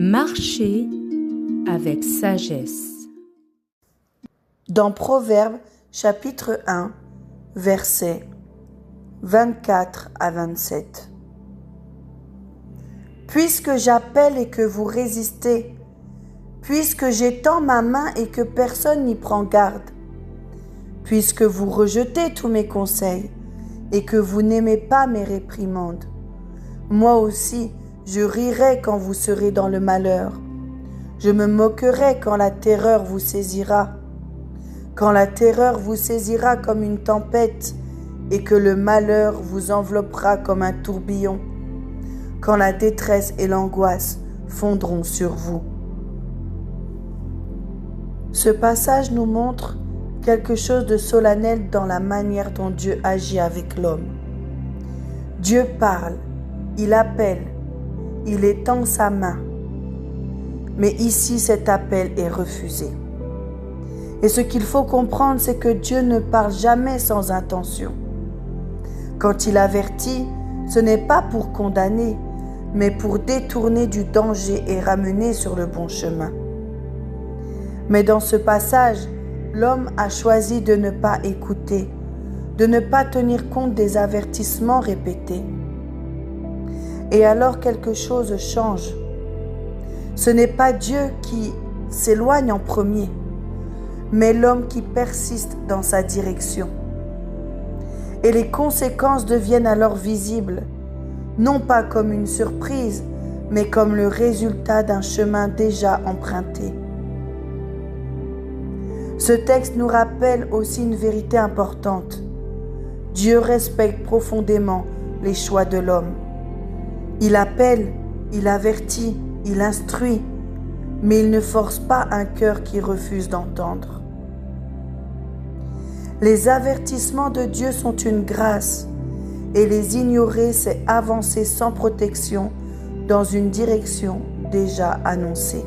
Marcher avec sagesse. Dans Proverbes, chapitre 1, versets 24 à 27. Puisque j'appelle et que vous résistez, puisque j'étends ma main et que personne n'y prend garde, puisque vous rejetez tous mes conseils et que vous n'aimez pas mes réprimandes, moi aussi, je rirai quand vous serez dans le malheur. Je me moquerai quand la terreur vous saisira. Quand la terreur vous saisira comme une tempête et que le malheur vous enveloppera comme un tourbillon. Quand la détresse et l'angoisse fondront sur vous. Ce passage nous montre quelque chose de solennel dans la manière dont Dieu agit avec l'homme. Dieu parle, il appelle, il étend sa main. Mais ici, cet appel est refusé. Et ce qu'il faut comprendre, c'est que Dieu ne parle jamais sans intention. Quand il avertit, ce n'est pas pour condamner, mais pour détourner du danger et ramener sur le bon chemin. Mais dans ce passage, l'homme a choisi de ne pas écouter, de ne pas tenir compte des avertissements répétés. Et alors quelque chose change. Ce n'est pas Dieu qui s'éloigne en premier, mais l'homme qui persiste dans sa direction. Et les conséquences deviennent alors visibles, non pas comme une surprise, mais comme le résultat d'un chemin déjà emprunté. Ce texte nous rappelle aussi une vérité importante. Dieu respecte profondément les choix de l'homme. Il appelle, il avertit, il instruit, mais il ne force pas un cœur qui refuse d'entendre. Les avertissements de Dieu sont une grâce, et les ignorer, c'est avancer sans protection dans une direction déjà annoncée.